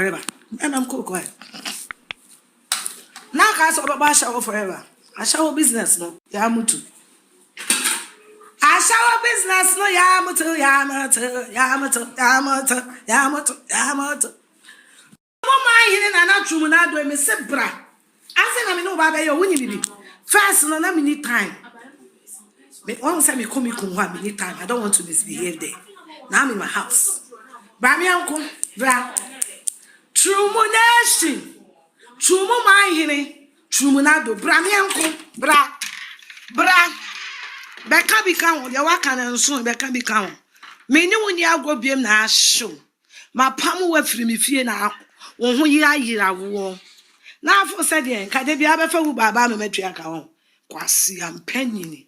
forever. And I'm cool quiet. Now I saw Baba shower forever. I shower business no. Yamutu. I shower business no Yamato. Mama here na na twum na do me se bra. Ase na me no ba be yo wuni bibi. First no na me need time. Me one say me come kun ho me need time. I don't want to misbehave there. Now I'm in my house. Bra me anko, bra. Twum nation. Twum man here. Twum na do bra me anko, bra. Bra. Beka bi kan wo de waka na nso beka bi kan wo. Me ni woni agwo biem na ahyew. Ma pam wa firi me fie na wo ho yi ayira wo na afo se de nka de bia be fa wu baba me matua ka ho kwasi ampanyini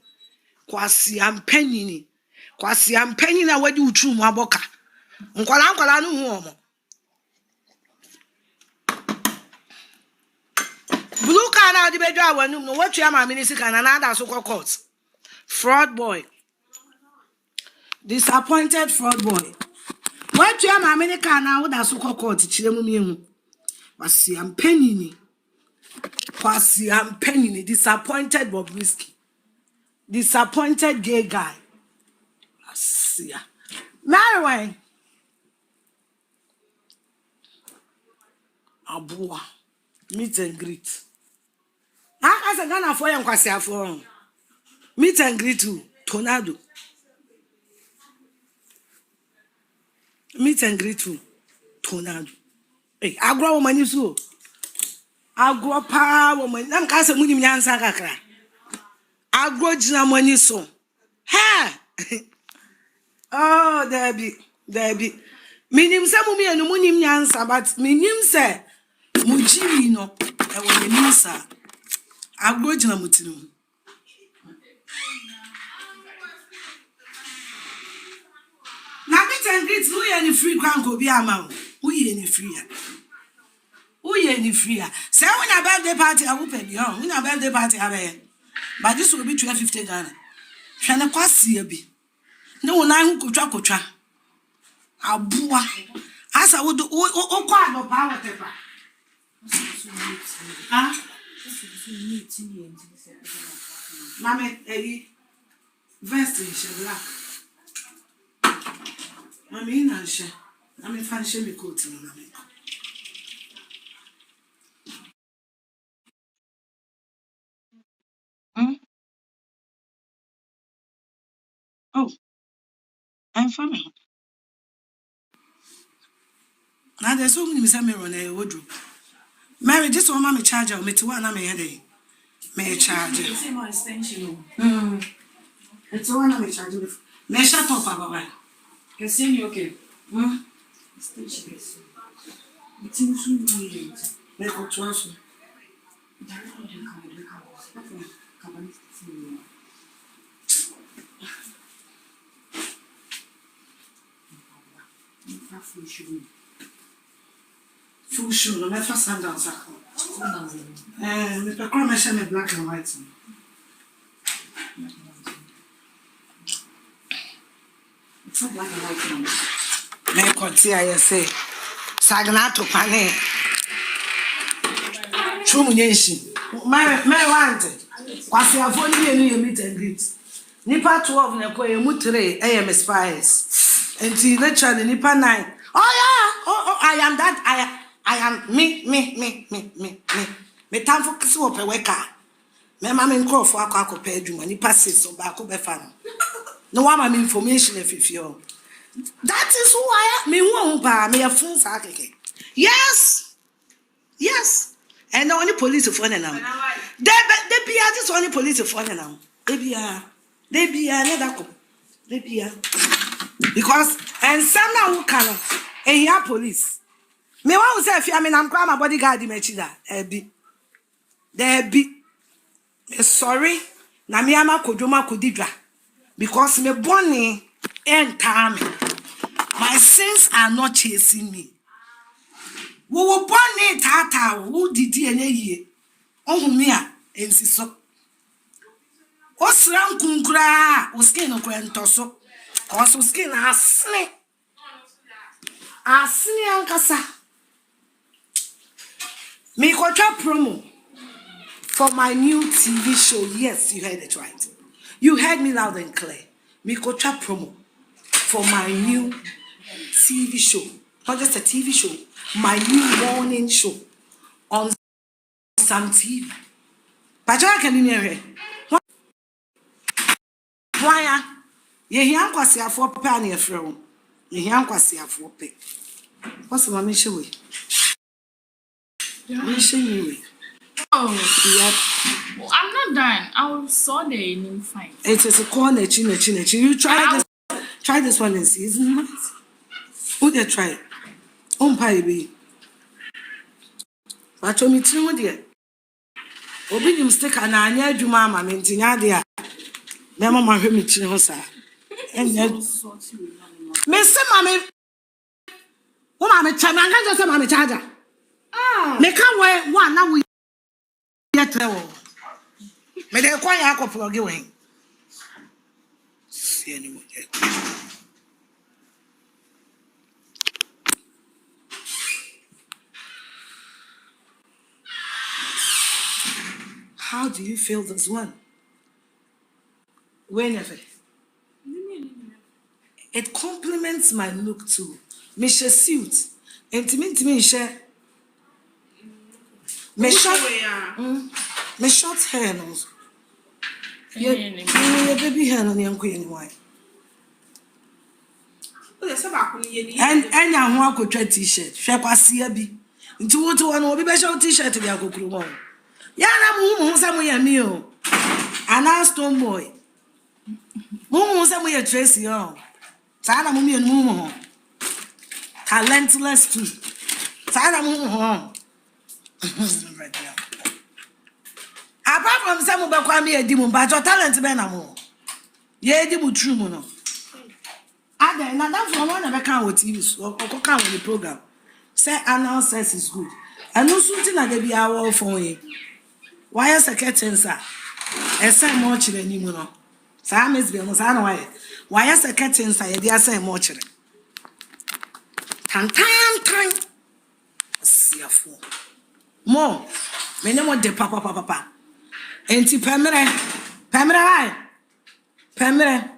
na wadi utru mu aboka nkwala no hu omo blue car na de bedwa awanum no watua ma me ni sika na ada so court fraud boy disappointed fraud boy watua ma me ni car na wo da so court chire mu mi hu kwasi ampanyini disappointed Bobrisky disappointed gay guy asia Marwan abua meet and greet aka se Ghana for yan kwasi afo meet and greet to tornado meet and greet to tornado eh agro mani so agro pa woman nam ka se munim nyansa kakra agro jina mani so ha oh Debbie minim se mumi enu munim nyansa but minim se mujiri no e woni nisa agro jina mutinu na meet and greet who ye ni free kwan ko bi ama who ye ni free say when a birthday party I will pay you when a birthday party I but this will be 250 Ghana hwana kwase bi ne wona hu kotwa abua asa wo kwa no pa whatever ah mame vest she black mame na she mame fan she me coat na mame oh I'm fine now there's so many mirror na wardrobe Mary just want me charger me to one na me head me charge you see my extension it's one na me charge me shut up baba can see me okay extension is it's in so me me go to us full shoe, no matter sandals. Me pekro me shame black and white. It's not black and white. Me konti I say. Sagnato pane. Chum nyenshi. Me want. Kwasi afoni enu ye meet and greet. Nipa 12 na ko ye mu 3 MzBel. Enti literally nipa 9. Oh yeah. Oh I am that I am me. Me time for kiss up a weka. Me mama nko for akwa adwuma ni passes so ba ko be fa no. No one information if you. That is who I am. Me won ba me afun sa keke. Yes. And the only police for now. They be just only police for now. They be another ko. They be because and some now who can and here police. Me wan say if I mean I'm cry my bodyguard me chida there be me sorry na me ama kodwoma kodidwa because me boni time my sins are not chasing me wo wo boni tata wo didi enye ohun mi a ensiso o sran kunkura o skin no kwentoso cause o skin asne ankasa Me kocha promo for my new TV show. Yes, you heard it right. You heard me loud and clear. Me kocha promo for my new TV show. Not just a TV show, my new morning show on some TV. But I can hear why? Ye hear kwasi afo pe an ye frɛ. Ye hear kwasi afo pe. What's my mission way? Mission way. Oh, yeah. Well, I'm not done. I saw the name fine. It is a corner, chin. You try this one and see. Isn't it nice? Who they try? Pie be. But to me, too, dear. Obi you mistake and I near you, mamma, minting idea. Never my hermit, sir. And yet, Miss Mammy, oh, I'm a child, I just say, I'm a charger. Ah, make come where one now we get. May they acquire alcohol for giving. See anyone yet? How do you feel this one? Whenever. It complements my look too. Me share suit. And to me share. Me short hair no. Yeah, baby hair no nyanko yeni why. And ya ho akotwa t-shirt. Hwe kwase bi. Nti wo to no obi be show t-shirt bi akokuru mo. Ya na mu se mo ya mi o. Ana stone boy. Mu se mo ya Tracy o. Sa na mu mi enu mu ho. Talentless too. Sa na mu ho. Apart from some be kwa me edi mu but your talent be na mo. Ye edi mu true mu no. Ada na that from one be kan with TV so kan with the program. Say announcers is good. And no something na dey be our phone ye. Why is a curtain sir? Esa mo chire ni mu no. Sa MzBel no sa na why. Why is a curtain sir ye dey asa mo chire. Tan. Siafo. Mo, me no de papa. Enti pemere hai. Pemere.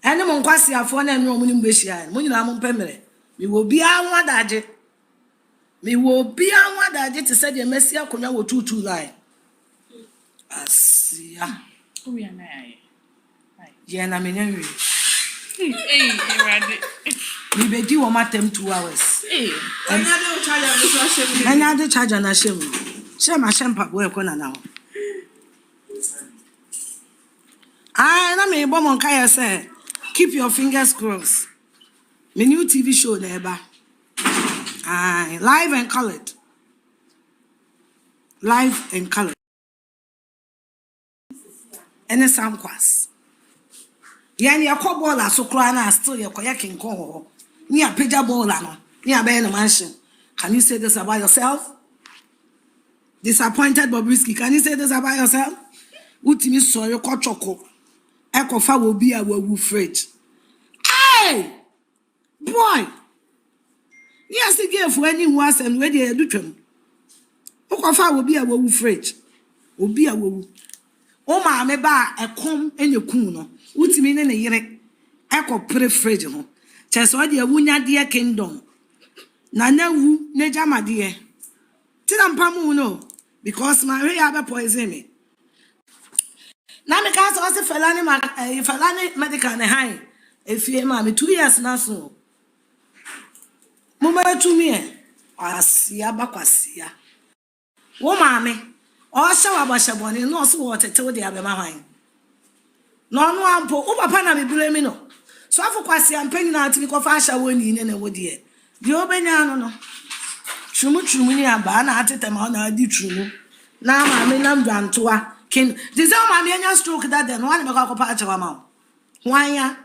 Ene mo nkwasi afo na enwo mo ni mbehia. Mo nyina mo pemere. Me wo bia anwadaje. Te say the mercy akonya wo 22 line. Asia. Oh, we are na. Ye na me nyanwi. Hey, ready. Me be di wo matem 2 hours. Hey, Anya de charger na shem. Shem a shem pa bo e ko na na ho. Na me bo mon kai say keep your fingers crossed. My new TV show neighbor. Live and colored. And some kwas. Yani yakọ ball asokro na still yakoya kinko ho. Ni a page ball no. Ni a be no mansion. Can you say this about yourself? Disappointed Bobrisky. Can you say this about yourself? Utimi sorry kochoko. Ekofa wo bi a wawu fridge. Hey! Boy. Yes, again for any was and where they do twem. Okofa wo bi a wawu fridge. Obi a wawu. O ma me ba ekom enyeku no. Utimi ne yire. Eko pre fridge ho. Cheso de awunya de kingdom. Na wu ne jamade. Tina mpamu no because my way have poison me. Na me ka so felani medical ne high. Efie ma me 2 years na so. Mo ma tu mi asia bakwasia. Wo ma me o sha wa boshaboni no so wo tete wo de abema hwan. No no ampo wo papa na me bile mi no. So afokwasia mpanyi na ati ko fa sha wo ni ne wo de. Di obenya no. Chumu ni aba na atete ma na adi chumu. Na ma me na ndwantoa. Kin this ma me anya stroke that day. No one be ko pa achewa ma. Hwan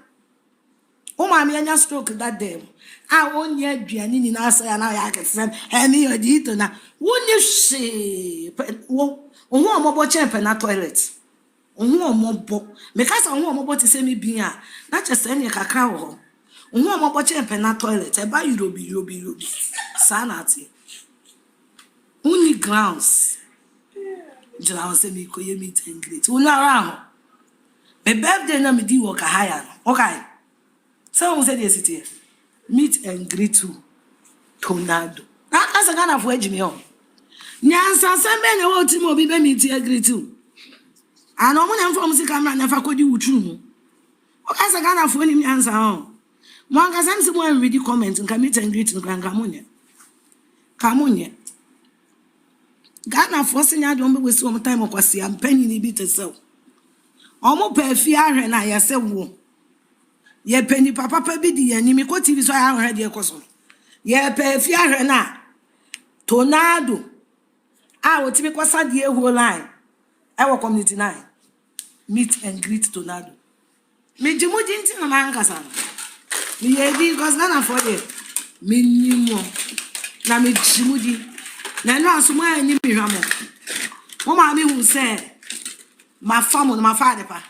o ma me anya stroke that day. A onye aduani ni na asa ya na ya akesem. Emi odi to na. Woni hwe. Wo omobo chepe na toilet. Omobo. Me ka sa omobo ti se mi bia. Na chese ne kakra wo. Omobo chepe na toilet. E ba yurobi. Sanati. Only grounds. Jina was saying me ko ye meet and greet. Una around. My birthday na me di work higher. Okay. Someone said yes it meet and greet to tornado. Aka se Ghana for ejimi on. Nyansa sembe na wo timo bi be meet and greet to. And omo na from si camera na fa kodi wutru mu. Aka se Ghana for ni nyansa on. Mo aka sem si mo read comment nka meet and greet nka kamunye. Kamunye. Ghana for senya do mbe we si omo time okwasi am penny ni bi tesel. Omo pa fi ahwe na ya se wo. Ye penny papa bi di yani mi ko TV so ya ahwe de ekoso. Ye pa fi ahwe na tornado. Ah, what me kwasa de whole line. I work community 9. Meet and greet tornado. Me jimuji nti na mankasa. Me ye di cause Ghana for there. Me nimo. Na me jimuji. Na no asuma ani mi hwamo. Mo ma me hu say ma famo na ma fa de pa.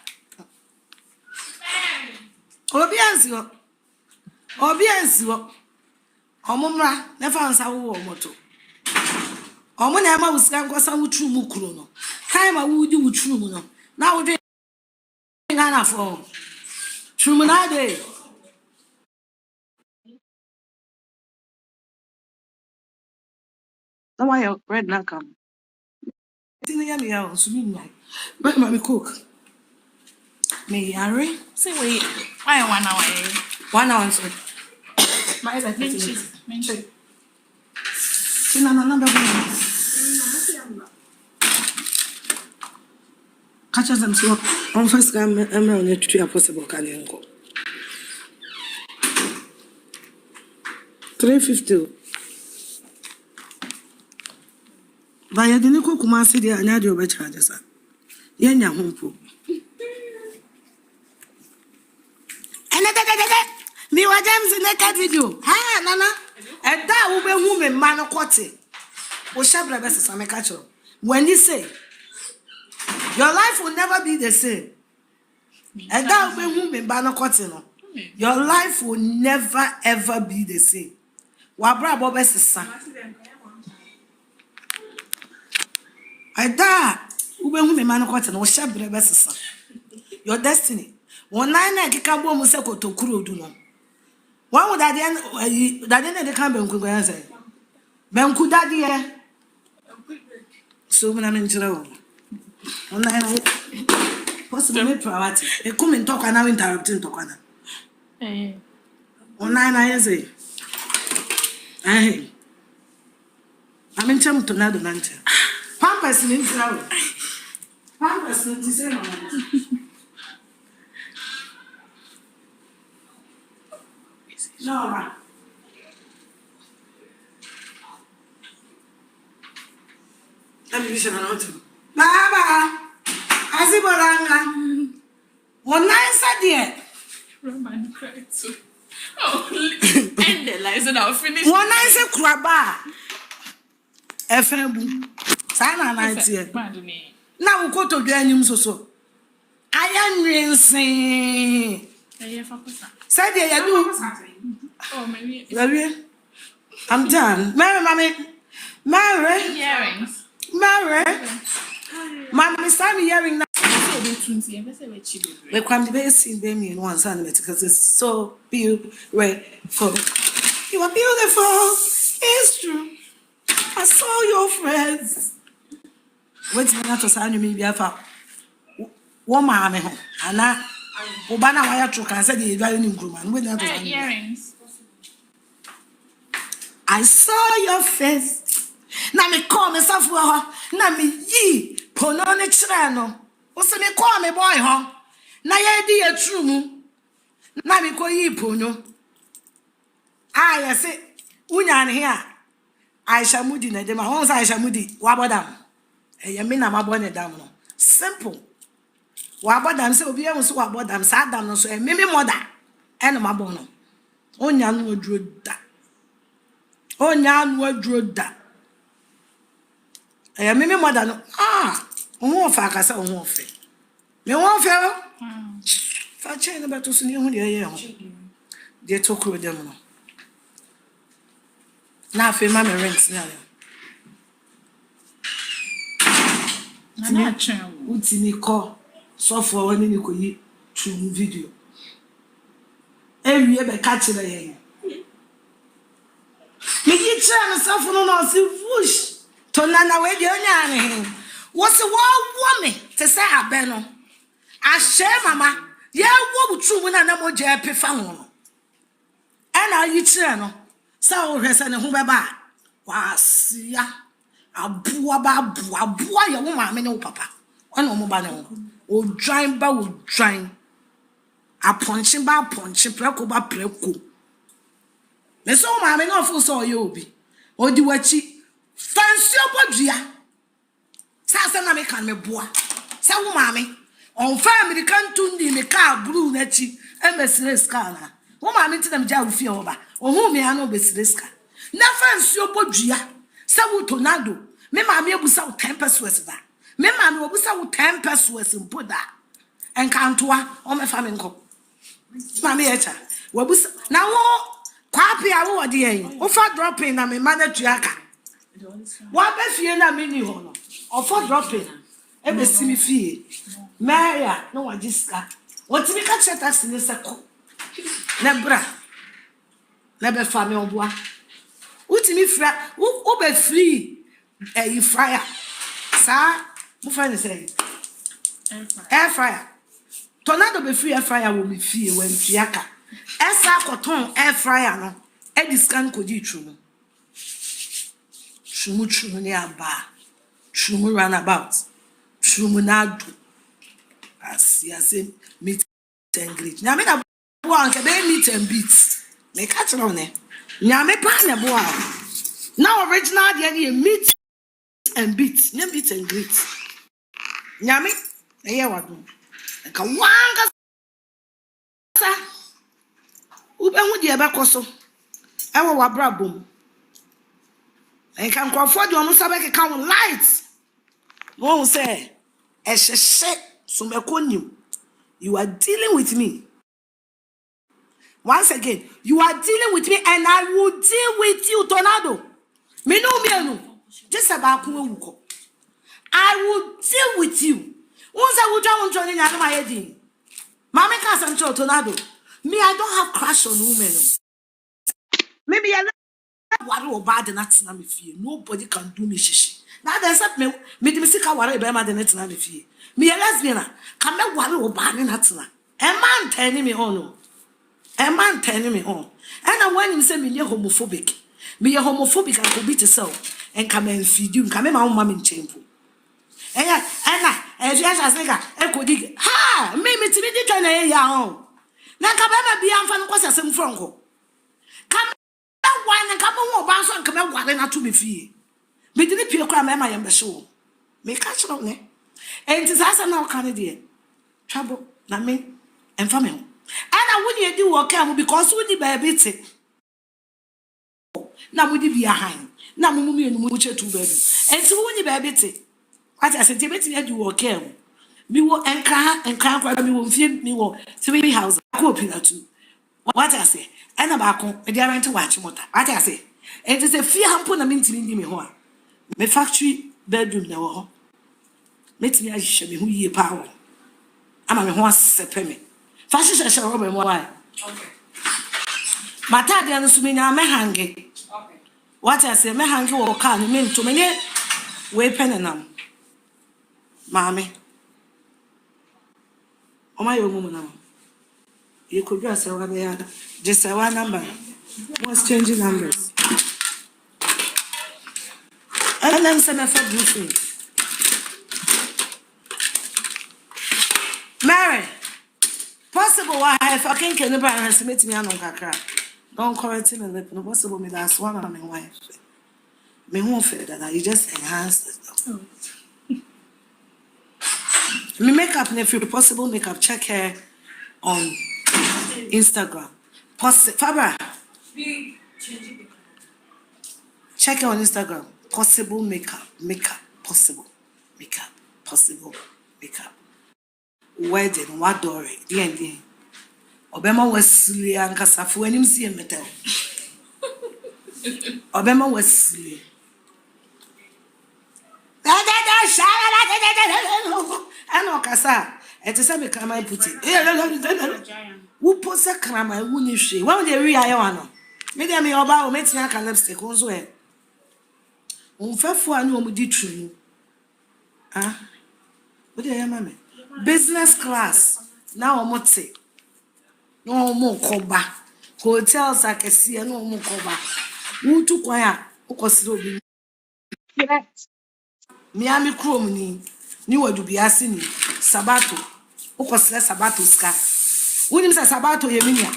Obiansi wo. Omumra na fa nsa wo moto. Omo na ma usika nkosa wutru mu kuro no. Kai ma wudi wutru mu no. Na wo dwe Ghana for. Tru mu na de. No why your bread na come. Tini ya me ya on sumi nyai. But ma me cook. Me yare. Say wait. Why 1 hour? 1 hour so. My is like Mention. Sina na number 1. Catch them so on first time I'm on it to possible can you go 350 via the Nico Kumasi de Anadio by charges. Yenya humpo. Me wa James in that video. Ha nana. And that will be woman man quote. O shabra best some catch. When you say your life will never be the same. And that will be woman man quote. Your life will never ever be the same. Wabra Bobes son. And that will be woman man quote. O shabra best son. Your destiny. One nine kikabo museko to kuro do no. One would that then the camp and say, Benku daddy, so when I'm in trouble. One night, possibly priority. A come and talk and now interrupting Tokana. One night, I say, I'm in trouble to another mansion. Pampers in trouble. Pampers in the same. No, ma. Let me vision another. Baba, Aziboranga. One night, dear. Roman cried too. Oh, end the lies and I'll finish. One night, crabba. FM. Sana night here. Now we go to the animals so. I am rinsing. Said you do. Oh, maybe. I'm done. Mary. Earrings. Mary. Mama, time hearing now. We come to be seen them in one son because it's so beautiful. You are beautiful. It's true. I saw your friends. Wait a minute to sign me be a woman. And I Obana wire truck and said the driving groom and with that earrings. I saw your face. Na me call myself for her. Na me ye ponone chirano. Ose me call me boy ho. Na ye di a true mu. Na me call ye pono. I say unya here. I shall moody na dem. Once I shall moody. Wabodam. E me na mabone dam no. Simple. Wabodam say obi am so wabodam sa dam no so e me mother. E no mabono. Onya no dro da. Onya no dro da. E me mother no. Who fa ka say who fe. Me who fe o. Fa che no beto so ni hu de ye ho. De to kro dem no. Na fe ma me rent na. Utini call so for one in the true video. Every ever catch it again. Me get trying to suffer on us whoosh. Tonana where you're what's a wild woman to say a beno? I share mama. Yeah, what true when I know what you're preferring. And are you trying? So, Resson, who by was ya a boa, your woman, no papa. One woman, or drying bow drying. A punching by punching, preco by preco. Me so mammy no for so you be. Or do what she fancy your body. Sasa me can me boa. Sa mammy. On family can't tune in the car blue netchy and Mercedes car. Oh, mammy to them jail fear over. Or whom me I know Mercedes car. Na fancy your body. Sawu tornado. Me mammy will sell 10 pesos that. Me mammy will sell 10 pesos and put that. And count to one on my family. Mammy, now. Kwapi awo odi yen. O fa dropping na me manage yaka. Wa be fie na me ni ho no. O fa dropping. E be simi fie. Maria no wa jiska. Woti mi ka che taxi ni se ko. Na bra. Na be fa me oboa. Uti mi fra, u be free. You fryer. Sa, mu fa ni say. Air fryer. Tornado be free air fryer wo mi fie wen yaka. Esa koton air fryer no e discan kodi tru chumu ni aba chumu runabout chumu nadu asiase meet and greet na me na bo an ke be meet and beat me catch on ne nya me pa na bo now original dey meet and beat nya meet and greet nya me e ye wadu ka wanga sa ube hu de ebe koso ewo wa brabom en kan kwafo de omo sabe ke kan light won say ehhehhe so me konim you are dealing with me once again you are dealing with me and I will deal with you tornado me no just about ko I will deal with you won say wo twa ni nya no ma yedi mama ka san tornado. Me, I don't have crush on women. Maybe I worry about the nuts na me fear. Nobody can do me shishi. Now there's up me the sick worry about the nuts na me fear. Me a lesbian. Can me worry about the nuts na. A man turning me on. A man turning me on. And when you say me homophobic. Me a homophobic I could beat yourself and come and feed you. Come my own mom in chamber. And just nigga, I could dig. Ha! Me to be trying to ya home. Na kababa bia amfa no kwasa sem franco kam wan na kam wo ba so kam ware na to me fie me dini pie kwa ma yem be hye me ka chiro ne enti sasa na o kan de trouble na me emfa me ana wudi edi wo kam because wudi ba bit na wudi bia han na mumu me enu chetu ba bi enti wudi ba bit what I said beti edi wo kam me wo enka kwa me wo fie me wo 3 house ko pina tu what I say ana ba ko e dia rent watch motor what I say it is a fie hampo na mentimi ndi me ho a me factory bedroom na wo ho metimi a hye me ho yie pa ho ama me ho asepe me fashion share robe mo why okay mata de no so me nya me hange okay what I say me hange wo car no me nto me ne we penenam mami Oma yo mumu na. You could just say just say one number. What's changing numbers? And then send me for briefing. Mary, possible why I fucking can never estimate me on kakra. Don't correct me lip. No possible me that's one of my wife. Me won't feel that you just enhance it. Me makeup, if you possible makeup, check her on Instagram. Fabra, check her on Instagram. Possible makeup, possible makeup, possible makeup. Wedding, what dory, D&D. Obama Wesley and Casafu when him see a metal. Obama Wesley. kasa e te se me krama puti wo pose krama wo ni hwe wo de wi aye wa no me de me oba o metia ka lipstick wo so e unfefo ani o mu di tru ah what dey mama business class na o mote no mo koba hotels akese no mo koba wo tu kwan a wo kosire obi Miami Chrome ni wadubiase ni Sabato ukosile Sabato ska unim sa Sabato yeminia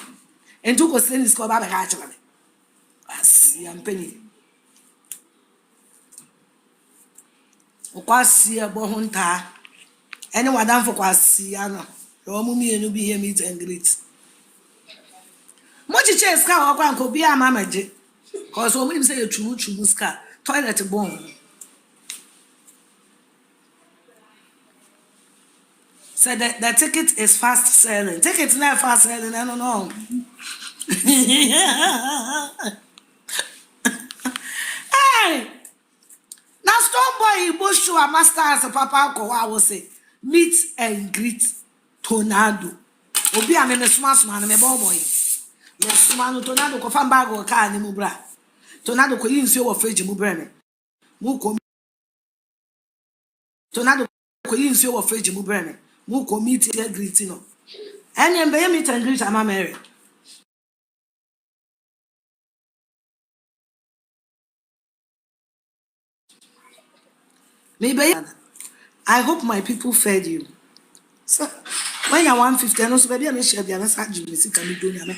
entu ukosile ni ska ba ba ka chama asi ampeni ukwasi ebo hunta ene wadan fo kwasi ano yo mu mienu bi here meet and greet mo chiche ska wa kwa nko bi amamaje cause o mu say you chumu ska toilet bon So the ticket is fast selling. Ticket's not fast selling, I don't know. Hey! Now strong boy he both show a master as a papa I will say meet and greet tornado. Obi a me smart man me boy. Me smart tornado ko fan bag o car ni mu bra. Tornado ko yin nsuo wo fridge mu bra me. Mu ko tornado ko yin nsuo wo fridge mu bra me. Mu committee greeting no any mbe meet and greet ama Mary maybe I hope my people fed you so when you 150 no so baby na share bia na sa jimi sika mi do nya me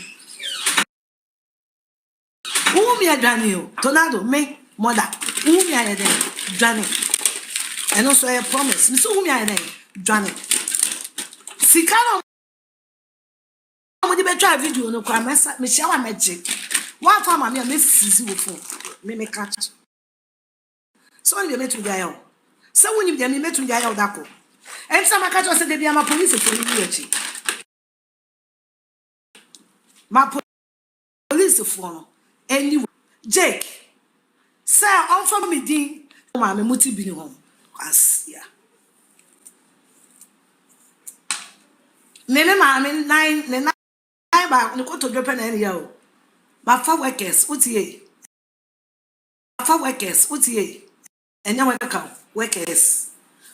who me adwane o tornado me mother who me ayede dwane and also a promise me so who me ayede dwane Sikano mo di be try video no kwa me share wa magic one time me sisi wo phone me catch so you me to jail so when you me to jail dako and some catch us dey be am police for you echi ma police for no anyway Jake say on for me din ma me muti bi ni ho kwasia Nene maame nine ba ne ko to drop na area o. Ma fa workers utie. Ma fa workers utie. Enya workers.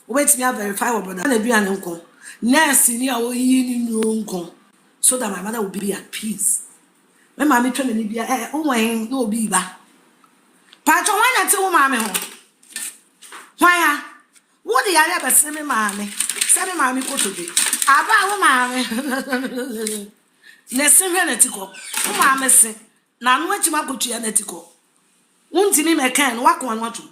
Wait me verify what brother na aduane nko. Nurse ni a wo yi ni nko. So that my mother will be at peace. Me maame twa na ni bia o wan na obi ba. Pa cho wan na te wo maame ho. Hwan ya? Wo de yare ba se me maame. Se me maame ko to be. Aba wo maame ne semhe na tiko wo maame se na no achima kotua na tiko untimi mekan wako wan watu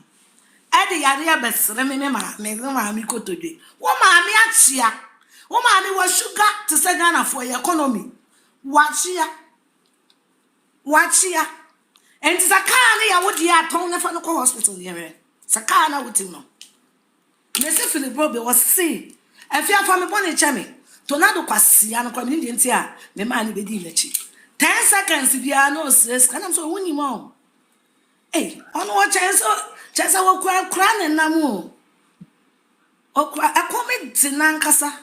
ade yare ya besere me maame kotodwe wo maame achia wo maame wa sugar to say Ghana for economy wachia and zakana ya wodi aton na fa no ko hospital yere zakana wuti no ne se Philip Robe was see Afia for me bone chemi tornado kwasia no kwa me ndi nti a me ma ni bedi nachi 10 seconds bia no stress kana so woni mo ono wa chesa wo kra ne namu okra akomi tinankasa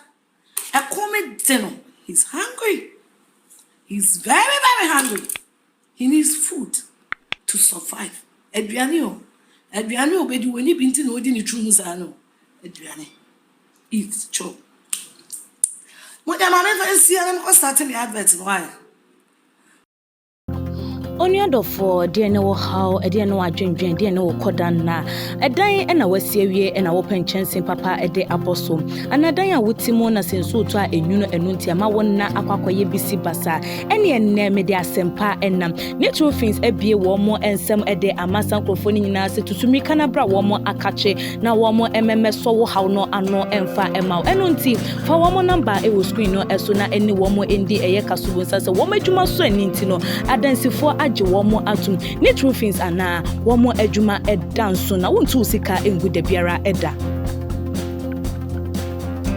akomi tino he's hungry he's very very hungry he needs food to survive aduane o bedi woni binti na odi ni tru sa no aduane eat chop. What am I never see and starting the adverts why? Only for dear no how a dear no adwendwen dear no kodan na a dying and a wasie and a open chance in papa a day apostle and a dying with Simona since so to a nuno and nuntia ma one na aquaye bisi basa any and name media sempa and natural things a be one more and some a day a massa microphone in us to me canabra one more akache now one more MMS so how no and no and fa emma and unti for one more number it will screen no as soon as any one more in the air casubus as a woman to my son nintino adansi for one more atum natural things ana one more ejuma e dance na won't sika engu de biara eda